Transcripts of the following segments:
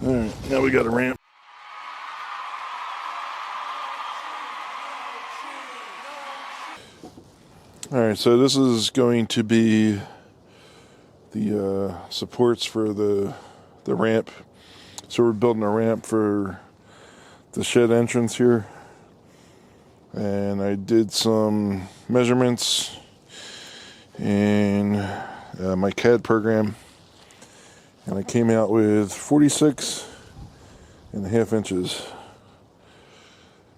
Alright, now we got a ramp. Alright, so this is going to be the supports for the ramp. So we're building a ramp for the shed entrance here. And I did some measurements in my CAD program. And I came out with 46.5 inches.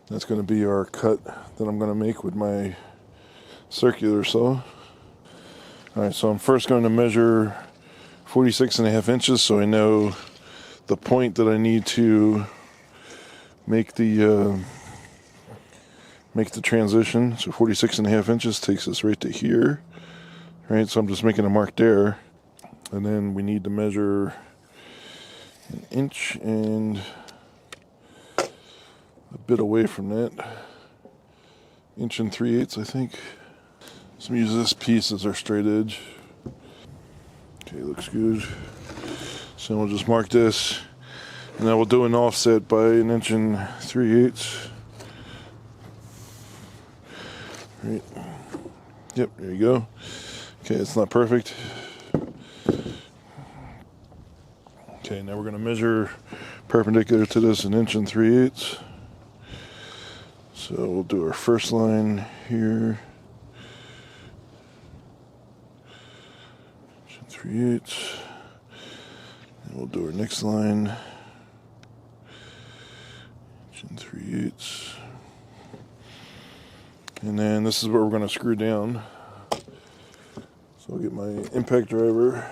That's going to be our cut that I'm going to make with my circular saw. Alright, so I'm first going to measure 46.5 inches so I know the point that I need to make the transition. So 46.5 inches takes us right to here. Right, so I'm just making a mark there. And then we need to measure 1 inch and a bit away from that. 1 3/8 I think. So I'm use this piece as our straight edge. Okay, looks good. So we'll just mark this, and then we'll do an offset by 1 3/8. Right. Yep, there you go. Okay, it's not perfect. Okay, now we're going to measure perpendicular to this 1 3/8. So we'll do our first line here. 1 3/8. And we'll do our next line. 1 3/8. And then this is where we're going to screw down. So I'll get my impact driver.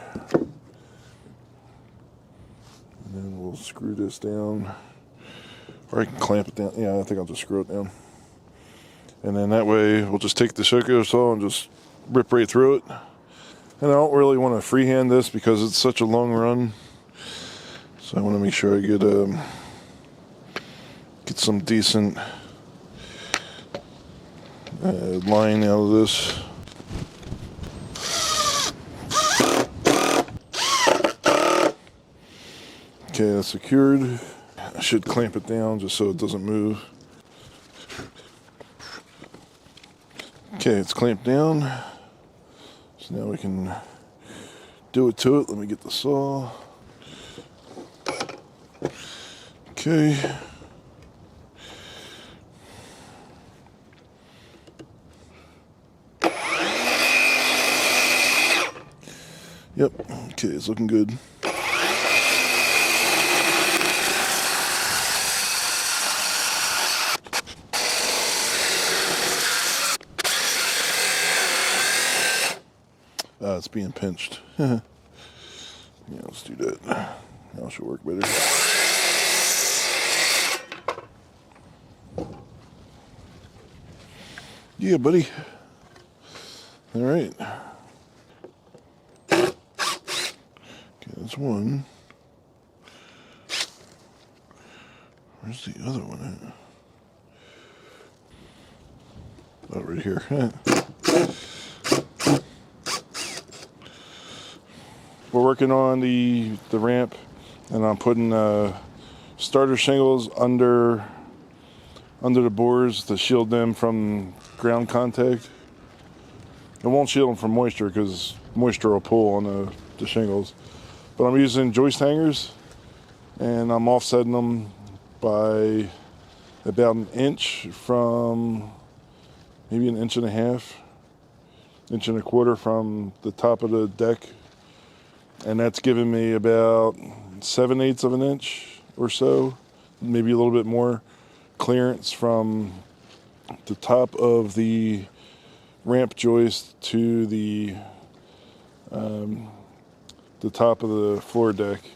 And then we'll screw this down. Or I can clamp it down. Yeah, I think I'll just screw it down. And then that way we'll just take the circular saw and just rip right through it. And I don't really want to freehand this because it's such a long run. So I want to make sure I get some decent line out of this. Okay, that's secured. I should clamp it down just so it doesn't move. Okay, it's clamped down. So now we can do it to it. Let me get the saw. Okay. Yep, okay, it's looking good. It's being pinched. Yeah, let's do that. Now should work better. Yeah, buddy. All right. Okay, that's one. Where's the other one at? Oh, right here. We're working on the ramp, and I'm putting starter shingles under the boards to shield them from ground contact. It won't shield them from moisture because moisture will pull on the shingles. But I'm using joist hangers, and I'm offsetting them by about 1 inch from maybe 1.5 inches, 1 1/4 from the top of the deck. And that's giving me about 7/8 of an inch or so, maybe a little bit more clearance from the top of the ramp joist to the top of the floor deck.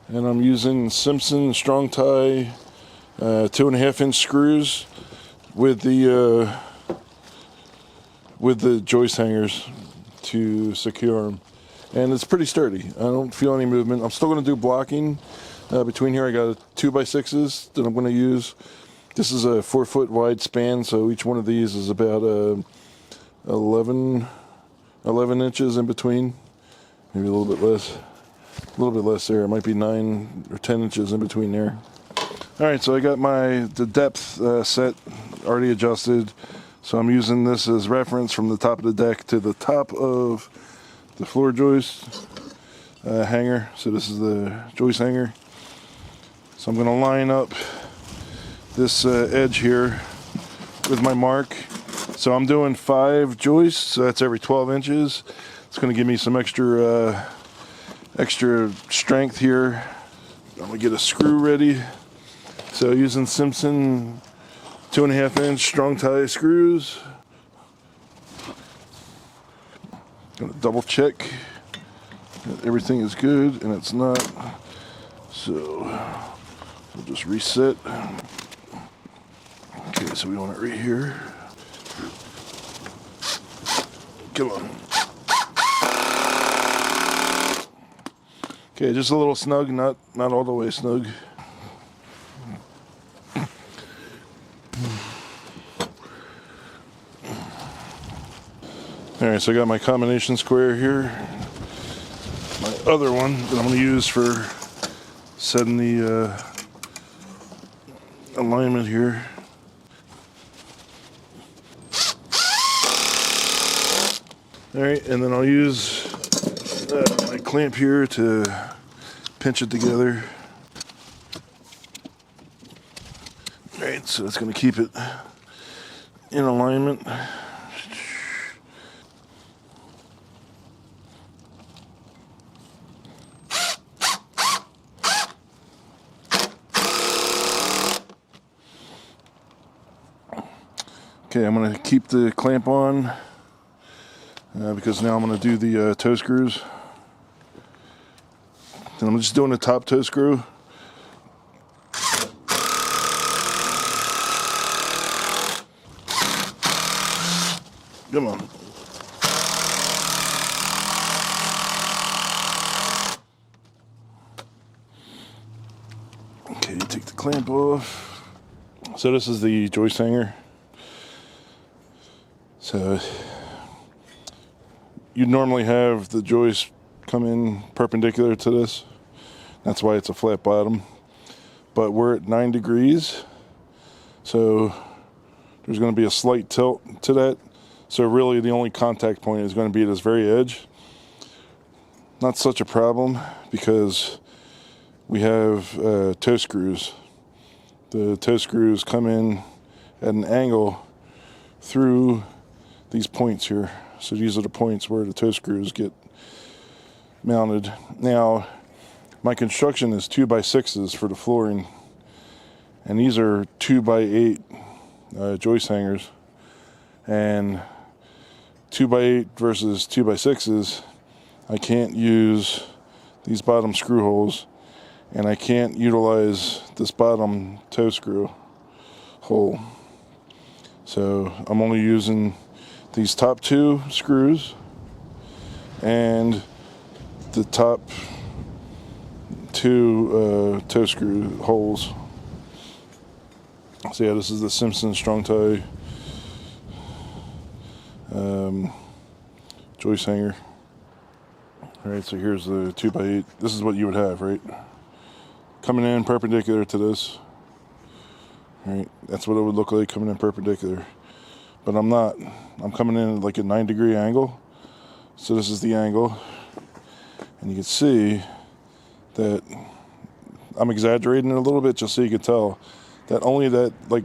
And I'm using Simpson Strong-Tie 2.5 inch screws with the joist hangers to secure them. And it's pretty sturdy. I don't feel any movement. I'm still going to do blocking between here. I got 2x6s that I'm going to use. This is a 4-foot wide span, so each one of these is about 11 inches in between, maybe a little bit less. A little bit less there. It might be 9 or 10 inches in between there. All right, so I got the depth set already adjusted. So I'm using this as reference from the top of the deck to the top of the floor joist hanger. So this is the joist hanger. So I'm going to line up this edge here with my mark. So I'm doing 5 joists, so that's every 12 inches. It's going to give me some extra strength here. I'm going to get a screw ready. So using Simpson 2.5 inch Strong-Tie screws. Going to double check that everything is good, and it's not. So we'll just reset. Okay, so we want it right here. Come on. Okay, just a little snug, not all the way snug. Alright, so I got my combination square here. My other one that I'm going to use for setting the alignment here. Alright, and then I'll use my clamp here to pinch it together. Alright, so it's going to keep it in alignment. Okay, I'm going to keep the clamp on because now I'm going to do the toe screws. And I'm just doing the top toe screw. Come on. Okay, take the clamp off. So this is the joist hanger. So you'd normally have the joist come in perpendicular to this. That's why it's a flat bottom. But we're at 9 degrees. So there's going to be a slight tilt to that. So really the only contact point is going to be at this very edge. Not such a problem because we have toe screws. The toe screws come in at an angle through these points here. So these are the points where the toe screws get mounted. Now, my construction is 2x6s for the flooring, and these are 2x8 joist hangers. And 2x8 versus 2x6s, I can't use these bottom screw holes, and I can't utilize this bottom toe screw hole. So I'm only using these top 2 screws and the top 2 toe screw holes. So yeah, this is the Simpson Strong-Tie joist hanger. Alright, so here's the 2x8. This is what you would have, right? Coming in perpendicular to this. Alright, that's what it would look like coming in perpendicular. But I'm not. I'm coming in at like a 9-degree angle. So this is the angle. And you can see that I'm exaggerating it a little bit just so you can tell that only that like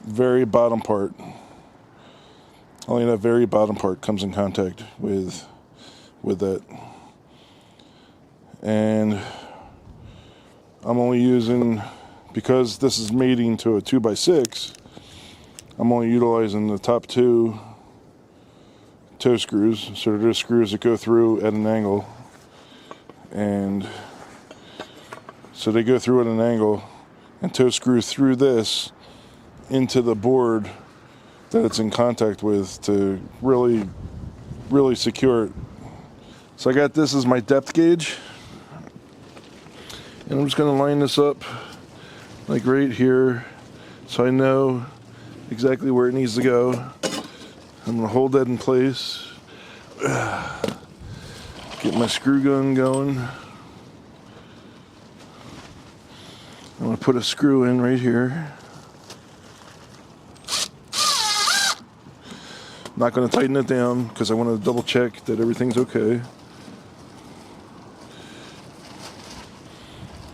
very bottom part, comes in contact with that. And I'm only using, because this is mating to a 2x6, I'm only utilizing the top 2 toe screws. So they're just screws that go through at an angle. And so they go through at an angle and toe screw through this into the board that it's in contact with to really, really secure it. So I got this as my depth gauge. And I'm just going to line this up like right here so I know exactly where it needs to go. I'm going to hold that in place. Get my screw gun going. I'm going to put a screw in right here. Not going to tighten it down because I want to double check that everything's okay.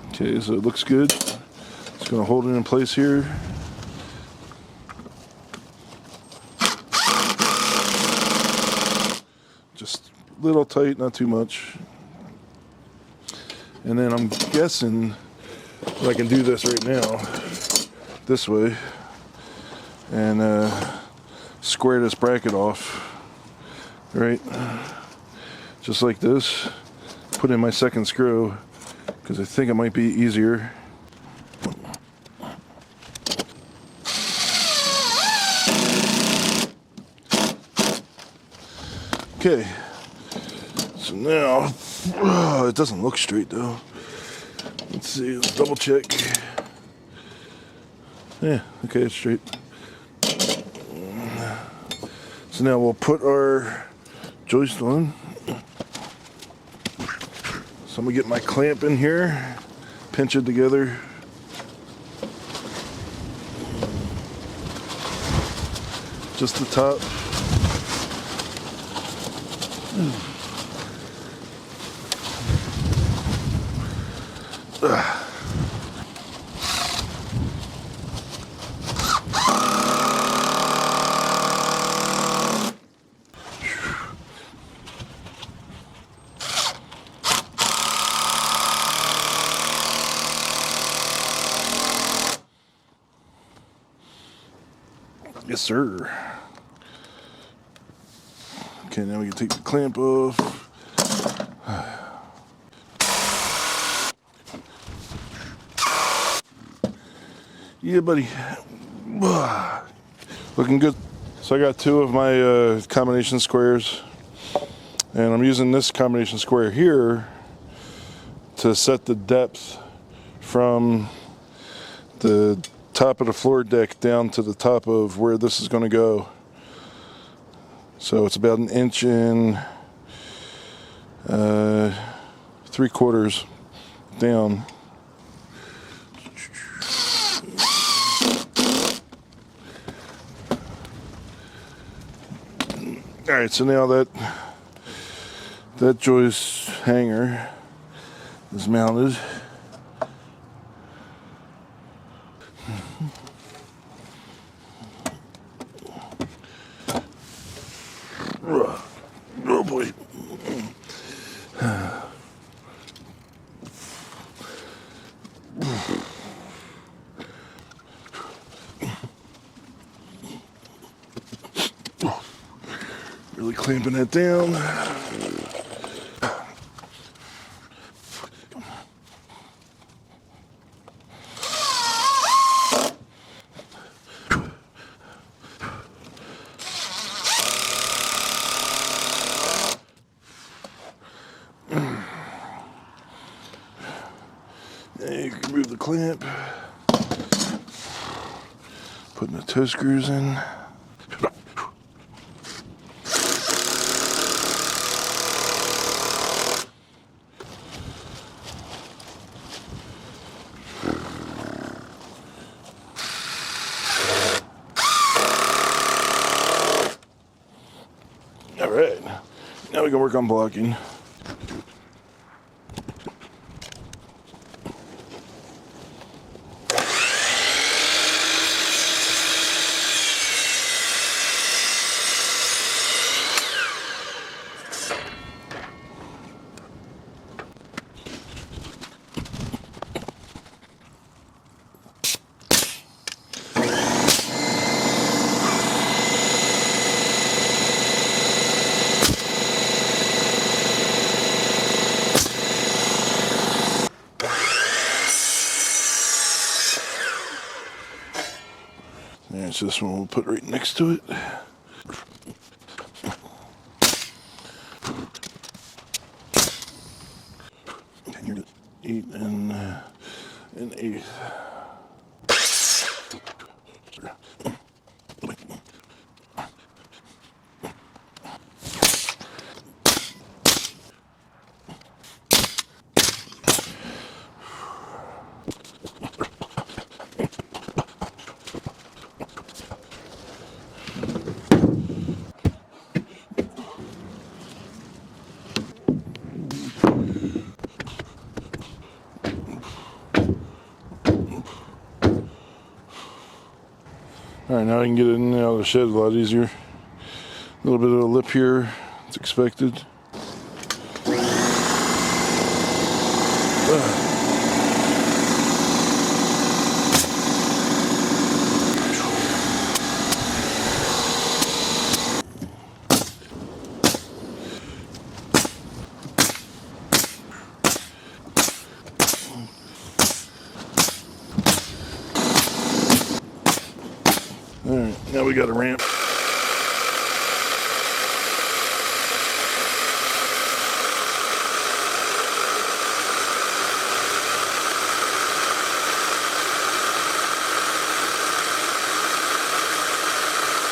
Okay, so it looks good. Just going to hold it in place here. Just a little tight, not too much. And then I'm guessing that I can do this right now, this way, and square this bracket off, right? Just like this. Put in my second screw, because I think it might be easier. Okay, so now, it doesn't look straight though. Let's see, let's double check. Yeah, okay, it's straight. So now we'll put our joist on. So I'm gonna get my clamp in here, pinch it together. Just the top. Yes, sir. Okay, now we can take the clamp off. Yeah, buddy. Looking good. So I got two of my combination squares, and I'm using this combination square here to set the depth from the top of the floor deck down to the top of where this is going to go. So it's about 1 inch and 3/4 down. All right, so now that joist hanger is mounted. Oh boy. Really clamping that down. You can remove the clamp. Putting the toe screws in. All right, now we can work on blocking. There's this one we'll put right next to it. And you're 8 and an 1/8. Alright, now I can get it in and out of the shed a lot easier. A little bit of a lip here, it's expected. Alright, now we got a ramp.